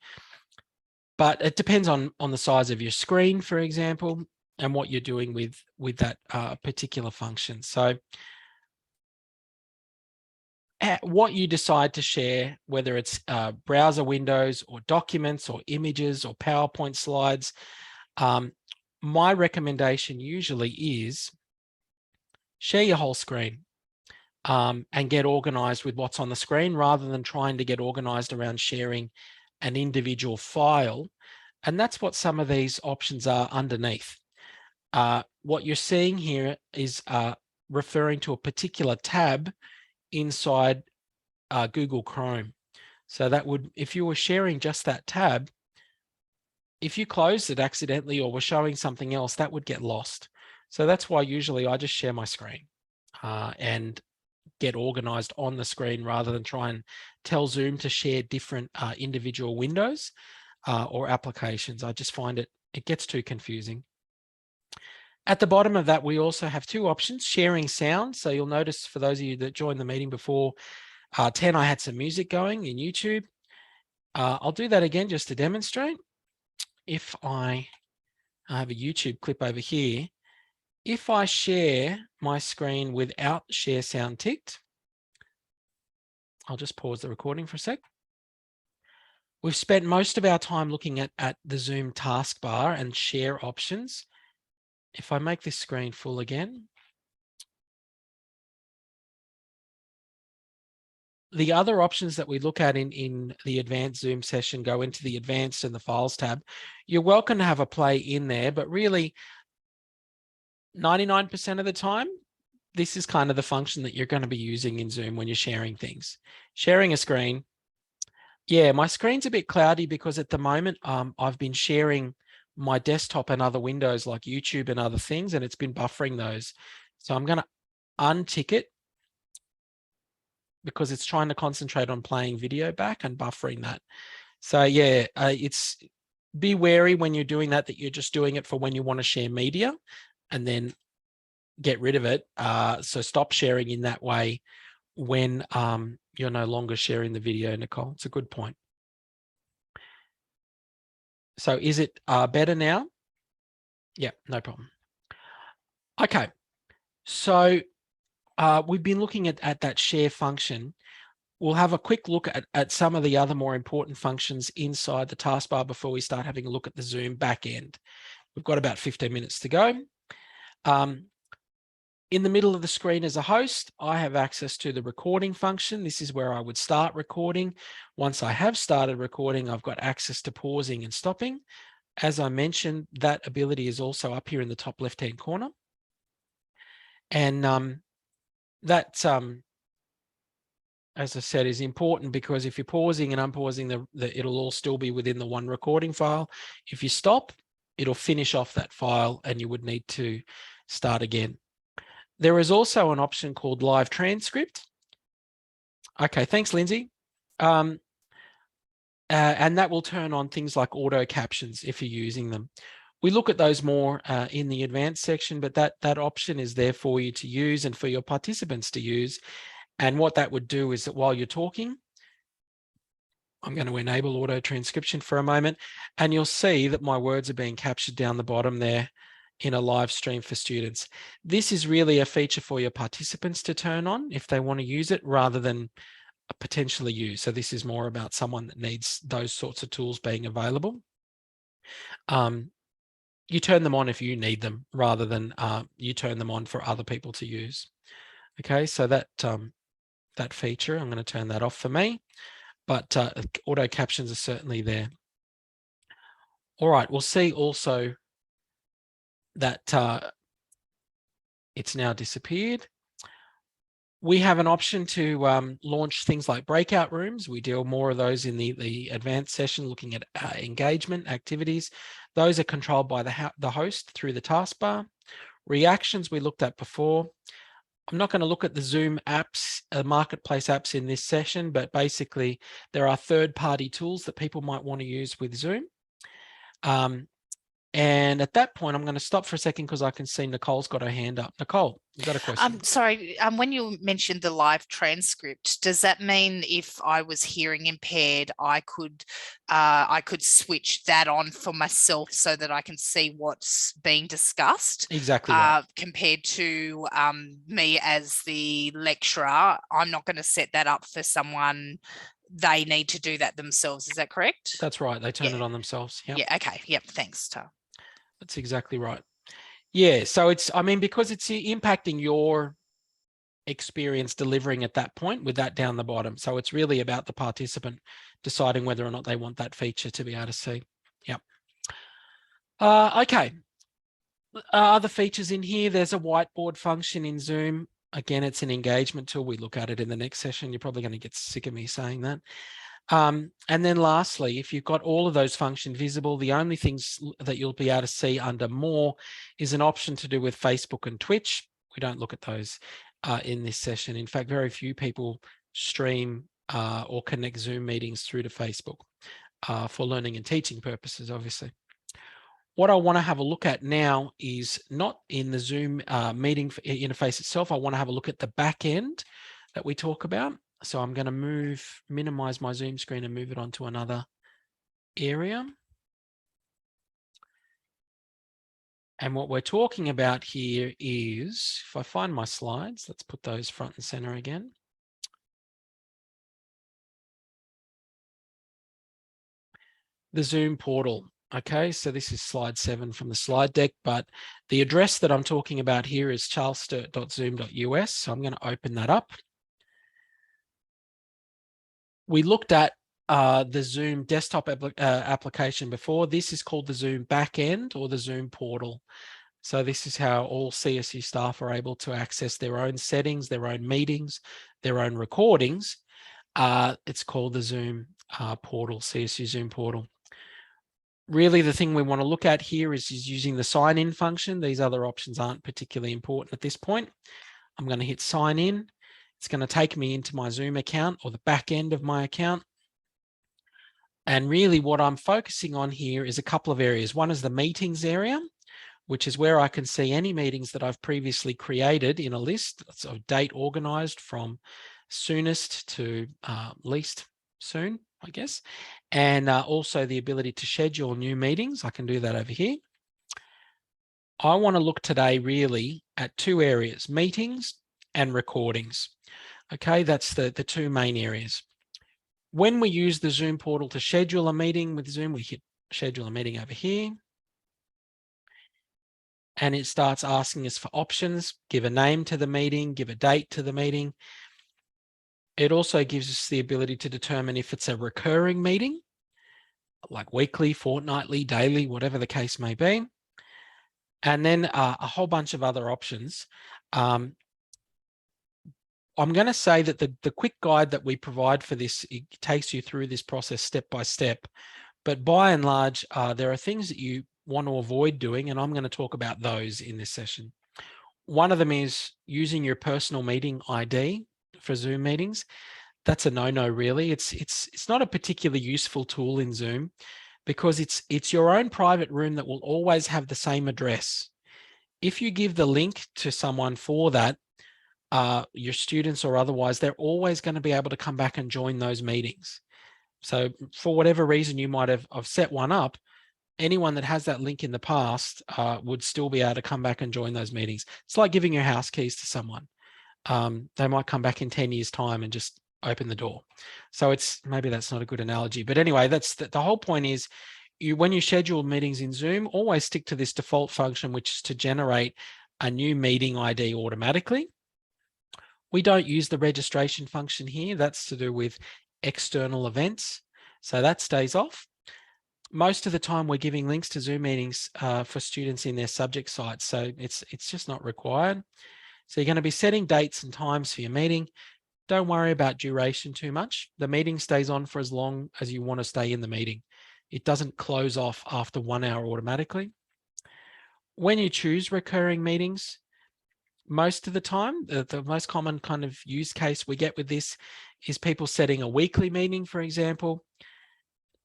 Speaker 1: But it depends on the size of your screen, for example, and what you're doing with that particular function. So what you decide to share, whether it's browser windows or documents or images or PowerPoint slides, my recommendation usually is share your whole screen and get organized with what's on the screen rather than trying to get organized around sharing an individual file. And that's what some of these options are underneath. What you're seeing here is referring to a particular tab inside Google Chrome. So that would, if you were sharing just that tab, if you closed it accidentally or were showing something else, that would get lost. So that's why usually I just share my screen and get organized on the screen rather than try and tell Zoom to share different individual windows or applications. I just find it gets too confusing. At the bottom of that, we also have two options, sharing sound. So you'll notice for those of you that joined the meeting before 10, I had some music going in YouTube. I'll do that again just to demonstrate. If I have a YouTube clip over here, if I share my screen without share sound ticked, I'll just pause the recording for a sec. We've spent most of our time looking at the Zoom taskbar and share options. If I make this screen full again, the other options that we look at in the advanced Zoom session go into the advanced and the files tab. You're welcome to have a play in there, but really 99% of the time, this is kind of the function that you're going to be using in Zoom when you're sharing things. Sharing a screen. Yeah, my screen's a bit cloudy because at the moment I've been sharing my desktop and other windows like YouTube and other things, and it's been buffering those. So I'm going to untick it because it's trying to concentrate on playing video back and buffering that. So yeah, it's be wary when you're doing that you're just doing it for when you want to share media and then get rid of it. So stop sharing in that way when you're no longer sharing the video, Nicole. It's a good point. So is it better now? Yeah, no problem. Okay, so we've been looking at that share function. We'll have a quick look at some of the other more important functions inside the taskbar before we start having a look at the Zoom backend. We've got about 15 minutes to go. In the middle of the screen as a host, I have access to the recording function. This is where I would start recording. Once I have started recording, I've got access to pausing and stopping. As I mentioned, that ability is also up here in the top left-hand corner. And that, as I said, is important because if you're pausing and unpausing, it'll all still be within the one recording file. If you stop, it'll finish off that file and you would need to start again. There is also an option called live transcript. Okay, thanks, Lindsay. And that will turn on things like auto captions if you're using them. We look at those more in the advanced section, but that option is there for you to use and for your participants to use. And what that would do is that while you're talking, I'm going to enable auto transcription for a moment, and you'll see that my words are being captured down the bottom there in a live stream for students. This is really a feature for your participants to turn on if they want to use it rather than potentially use. So this is more about someone that needs those sorts of tools being available. You turn them on if you need them rather than you turn them on for other people to use. Okay, so that feature, I'm going to turn that off for me, but auto captions are certainly there. All right, we'll see also that it's now disappeared. We have an option to launch things like breakout rooms. We deal more of those in the advanced session, looking at engagement activities. Those are controlled by the host through the taskbar. Reactions we looked at before. I'm not going to look at the Zoom apps, marketplace apps in this session, but basically there are third-party tools that people might want to use with Zoom. And at that point, I'm going to stop for a second because I can see Nicole's got her hand up. Nicole, you got a question?
Speaker 2: Sorry, when you mentioned the live transcript, does that mean if I was hearing impaired, I could switch that on for myself so that I can see what's being discussed?
Speaker 1: Exactly right.
Speaker 2: Compared to me as the lecturer, I'm not going to set that up for someone. They need to do that themselves. Is that correct?
Speaker 1: That's right. They turn it on themselves. Yep.
Speaker 2: Yeah. Okay. Yep. Thanks, Tar.
Speaker 1: That's exactly right. Yeah. So it's, I mean, because it's impacting your experience delivering at that point with that down the bottom. So it's really about the participant deciding whether or not they want that feature to be able to see. Yep. Okay. Other features in here, there's a whiteboard function in Zoom. Again, it's an engagement tool. We look at it in the next session. You're probably going to get sick of me saying that. And then lastly, if you've got all of those functions visible, the only things that you'll be able to see under more is an option to do with Facebook and Twitch. We don't look at those in this session. In fact, very few people stream or connect Zoom meetings through to Facebook for learning and teaching purposes, obviously. What I want to have a look at now is not in the Zoom meeting interface itself. I want to have a look at the back end that we talk about. So I'm going to minimize my Zoom screen and move it onto another area. And what we're talking about here is, if I find my slides, let's put those front and center again. The Zoom portal. Okay, so this is slide 7 from the slide deck, but the address that I'm talking about here is charlessturt.zoom.us. So I'm going to open that up. We looked at the Zoom desktop application before. This is called the Zoom backend or the Zoom portal. So this is how all CSU staff are able to access their own settings, their own meetings, their own recordings. It's called the Zoom portal, CSU Zoom portal. Really, the thing we want to look at here is using the sign in function. These other options aren't particularly important at this point. I'm going to hit sign in. It's going to take me into my Zoom account or the back end of my account. And really what I'm focusing on here is a couple of areas. One is the meetings area, which is where I can see any meetings that I've previously created in a list, so date organized from soonest to least soon, I guess. And also the ability to schedule new meetings. I can do that over here. I want to look today really at two areas, meetings and recordings. Okay, that's the two main areas. When we use the Zoom portal to schedule a meeting with Zoom, we hit schedule a meeting over here. And it starts asking us for options, give a name to the meeting, give a date to the meeting. It also gives us the ability to determine if it's a recurring meeting, like weekly, fortnightly, daily, whatever the case may be. And then a whole bunch of other options. I'm going to say that the quick guide that we provide for this, it takes you through this process step by step. But by and large, there are things that you want to avoid doing, and I'm going to talk about those in this session. One of them is using your personal meeting ID for Zoom meetings. That's a no-no, really. It's not a particularly useful tool in Zoom because it's your own private room that will always have the same address. If you give the link to someone for that, your students or otherwise, they're always going to be able to come back and join those meetings. So for whatever reason you might have set one up, anyone that has that link in the past would still be able to come back and join those meetings. It's like giving your house keys to someone. They might come back in 10 years' time and just open the door. So maybe that's not a good analogy. But anyway, that's the whole point is when you schedule meetings in Zoom, always stick to this default function, which is to generate a new meeting ID automatically. We don't use the registration function here. That's to do with external events. So that stays off. Most of the time we're giving links to Zoom meetings for students in their subject sites. So it's just not required. So you're going to be setting dates and times for your meeting. Don't worry about duration too much. The meeting stays on for as long as you want to stay in the meeting. It doesn't close off after 1 hour automatically. When you choose recurring meetings, most of the time, the most common kind of use case we get with this is people setting a weekly meeting, for example,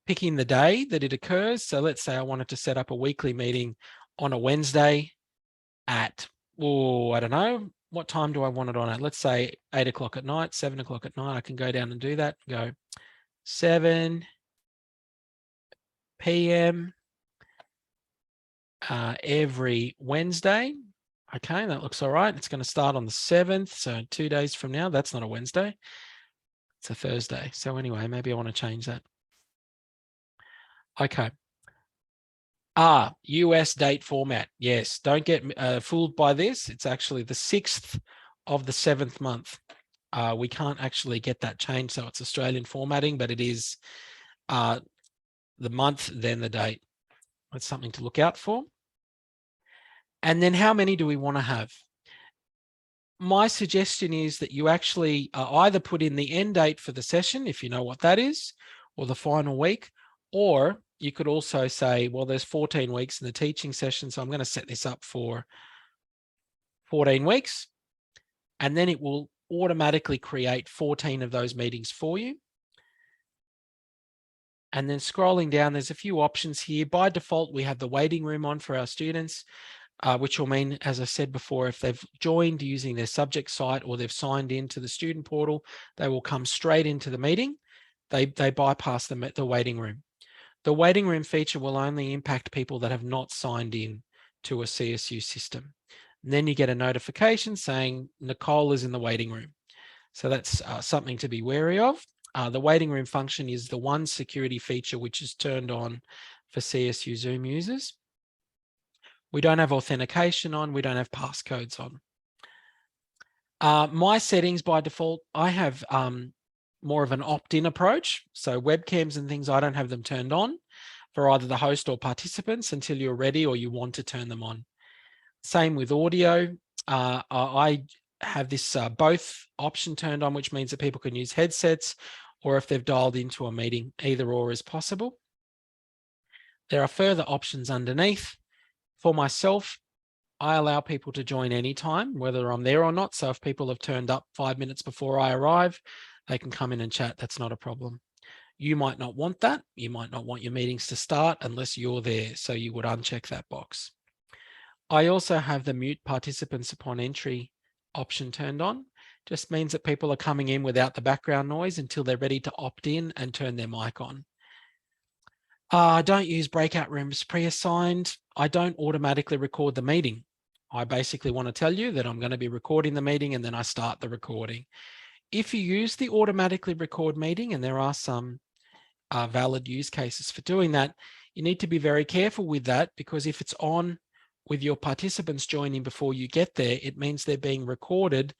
Speaker 1: picking the day that it occurs. So let's say I wanted to set up a weekly meeting on a Wednesday at, I don't know, what time do I want it on at? Let's say 8 o'clock at night, 7 o'clock at night. I can go down and do that. Go 7 p.m. Every Wednesday. Okay, that looks all right. It's going to start on the 7th. So 2 days from now, that's not a Wednesday. It's a Thursday. So anyway, maybe I want to change that. Okay. US date format. Yes, don't get fooled by this. It's actually the 6th of the 7th month. We can't actually get that changed. So it's Australian formatting, but it is the month, then the date. That's something to look out for. And then how many do we want to have? my suggestion is that you actually either put in the end date for the session, if you know what that is, or the final week, or you could also say, well, there's 14 weeks in the teaching session, so I'm going to set this up for 14 weeks, and then it will automatically create 14 of those meetings for you. And then scrolling down, there's a few options here. By default, we have the waiting room on for our students, which will mean, as I said before, if they've joined using their subject site or they've signed into the student portal, they will come straight into the meeting. They bypass the waiting room. The waiting room feature will only impact people that have not signed in to a CSU system. And then you get a notification saying Nicole is in the waiting room. So that's something to be wary of. The waiting room function is the one security feature which is turned on for CSU Zoom users. We don't have authentication on, we don't have passcodes on. My settings by default, I have more of an opt-in approach. So webcams and things, I don't have them turned on for either the host or participants until you're ready or you want to turn them on. Same with audio. I have this both option turned on, which means that people can use headsets, or if they've dialed into a meeting, either or is possible. There are further options underneath. For myself, I allow people to join anytime, whether I'm there or not. So if people have turned up 5 minutes before I arrive, they can come in and chat. That's not a problem. You might not want that. You might not want your meetings to start unless you're there. So you would uncheck that box. I also have the mute participants upon entry option turned on. Just means that people are coming in without the background noise until they're ready to opt in and turn their mic on. I don't use breakout rooms pre-assigned. I don't automatically record the meeting. I basically want to tell you that I'm going to be recording the meeting and then I start the recording. If you use the automatically record meeting, and there are some valid use cases for doing that, you need to be very careful with that, because if it's on with your participants joining before you get there, it means they're being recorded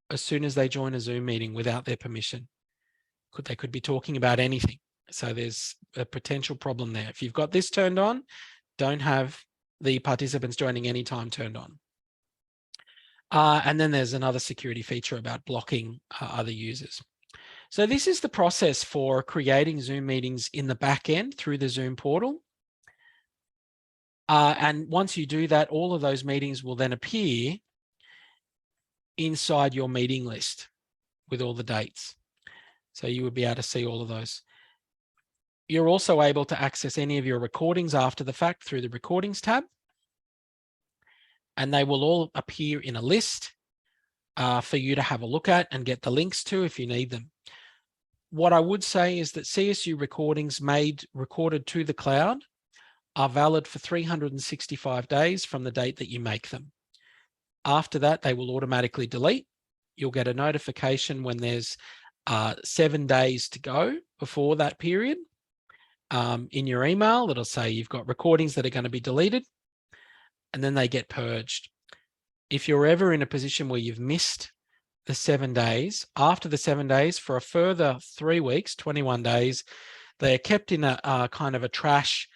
Speaker 1: as soon as they join a Zoom meeting without their permission. They could be talking about anything. So there's a potential problem there. If you've got this turned on, don't have the participants joining anytime turned on. And then there's another security feature about blocking other users. So this is the process for creating Zoom meetings in the back end through the Zoom portal. And once you do that, all of those meetings will then appear inside your meeting list with all the dates. So you would be able to see all of those. You're also able to access any of your recordings after the fact through the recordings tab. And they will all appear in a list for you to have a look at and get the links to if you need them. What I would say is that CSU recordings recorded to the cloud are valid for 365 days from the date that you make them. After that, they will automatically delete. You'll get a notification when there's 7 days to go before that period in your email. That'll say you've got recordings that are going to be deleted, and then they get purged. If you're ever in a position where you've missed the 7 days, after the 7 days for a further 3 weeks, 21 days, they are kept in a kind of a trash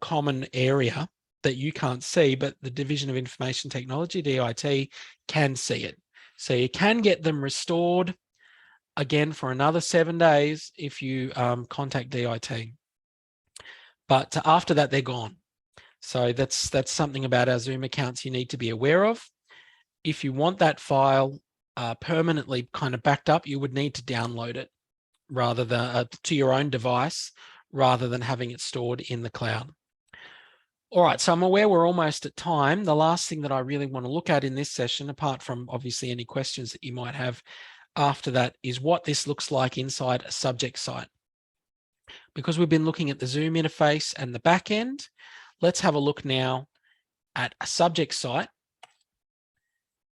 Speaker 1: common area that you can't see, but the Division of Information Technology, DIT, can see it. So you can get them restored again for another 7 days if you contact DIT. But after that, they're gone. So that's something about our Zoom accounts you need to be aware of. If you want that file permanently kind of backed up, you would need to download it rather than to your own device, rather than having it stored in the cloud. All right, so I'm aware we're almost at time. The last thing that I really want to look at in this session, apart from obviously any questions that you might have after that, is what this looks like inside a subject site. Because we've been looking at the Zoom interface and the back end, let's have a look now at a subject site.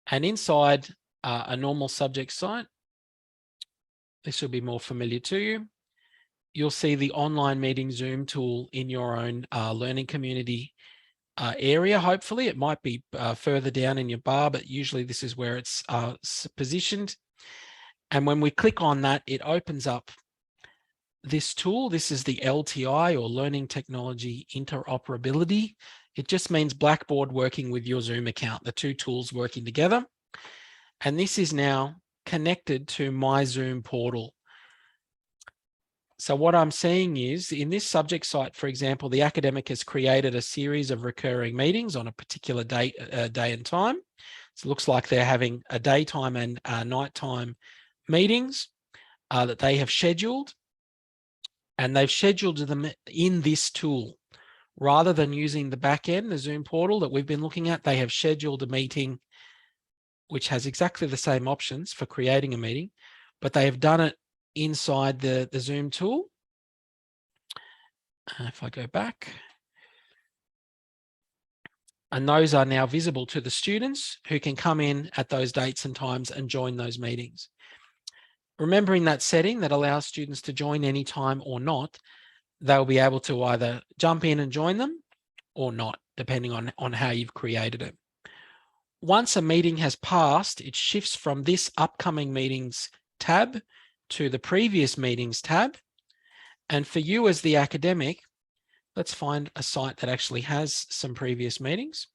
Speaker 1: And inside a normal subject site, this will be more familiar to you. You'll see the online meeting Zoom tool in your own learning community area. Hopefully, it might be further down in your bar, but usually this is where it's positioned. And when we click on that, it opens up this tool. This is the LTI, or Learning Technology Interoperability It just means Blackboard working with your Zoom account, the two tools working together. And this is now connected to my Zoom portal. So what I'm seeing is in this subject site, for example, the academic has created a series of recurring meetings on a particular day and time. So it looks like they're having a daytime and nighttime meetings that they have scheduled, and they've scheduled them in this tool. Rather than using the back end, the Zoom portal that we've been looking at, they have scheduled a meeting which has exactly the same options for creating a meeting, but they have done it inside the Zoom tool. If I go back, and those are now visible to the students who can come in at those dates and times and join those meetings. Remembering that setting that allows students to join anytime or not, they'll be able to either jump in and join them or not, depending on how you've created it. Once a meeting has passed, it shifts from this upcoming meetings tab to the previous meetings tab. And for you as the academic, let's find a site that actually has some previous meetings.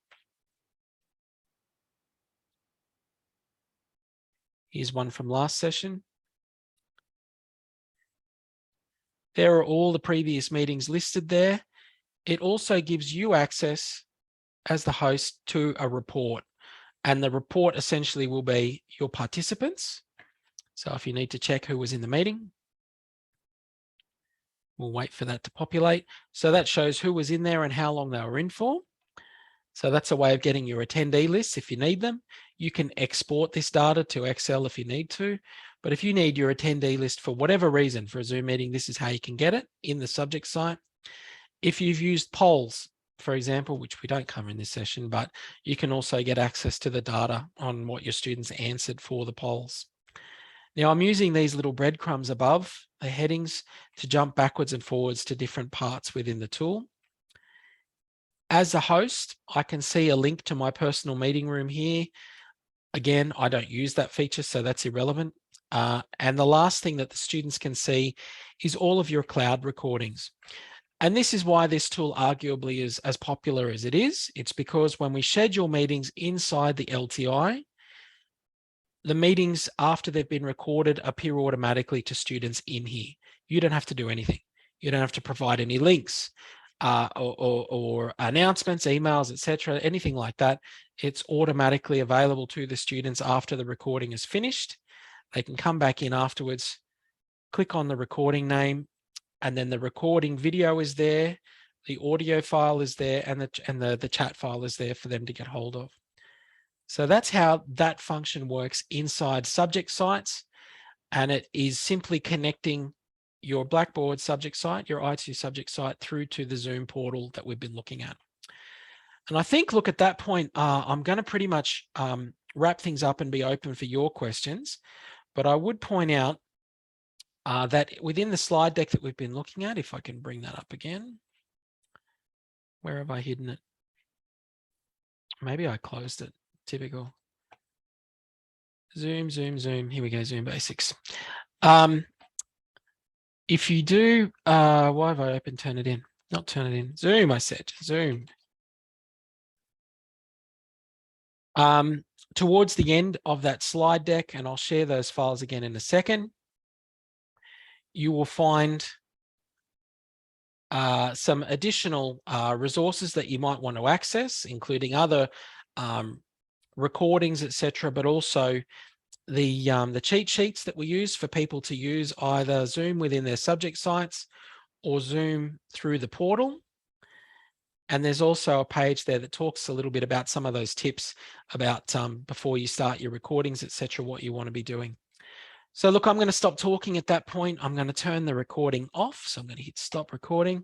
Speaker 1: Here's one from last session. There are all the previous meetings listed there. It also gives you access as the host to a report, and the report essentially will be your participants. So if you need to check who was in the meeting, we'll wait for that to populate. So that shows who was in there and how long they were in for. So that's a way of getting your attendee lists if you need them. You can export this data to Excel if you need to, but if you need your attendee list for whatever reason for a Zoom meeting, this is how you can get it in the subject site. If you've used polls, for example, which we don't cover in this session, but you can also get access to the data on what your students answered for the polls. Now I'm using these little breadcrumbs above the headings to jump backwards and forwards to different parts within the tool. As a host, I can see a link to my personal meeting room here. Again, I don't use that feature, so that's irrelevant. And the last thing that the students can see is all of your cloud recordings. And this is why this tool arguably is as popular as it is. It's because when we schedule meetings inside the LTI, the meetings after they've been recorded appear automatically to students in here. You don't have to do anything. You don't have to provide any links or announcements, emails, etc., anything like that. It's automatically available to the students after the recording is finished. They can come back in afterwards, click on the recording name, and then the recording video is there, the audio file is there, and the chat file is there for them to get hold of. So that's how that function works inside subject sites, and it is simply connecting your Blackboard subject site, your I2 subject site, through to the Zoom portal that we've been looking at. And I think, look, at that point, I'm going to pretty much wrap things up and be open for your questions. But I would point out that within the slide deck that we've been looking at, if I can bring that up again, where have I hidden it? Maybe I closed it. Typical. Zoom. Here we go, Zoom Basics. If you do, why have I opened Turn It In? Not Turn It In. Zoom, I said. Zoom. Towards the end of that slide deck, and I'll share those files again in a second, you will find some additional resources that you might want to access, including other recordings, etc., but also the cheat sheets that we use for people to use either Zoom within their subject sites or Zoom through the portal. And there's also a page there that talks a little bit about some of those tips about before you start your recordings, etc., what you want to be doing. So look, I'm going to stop talking at that point. I'm going to turn the recording off. So I'm going to hit stop recording.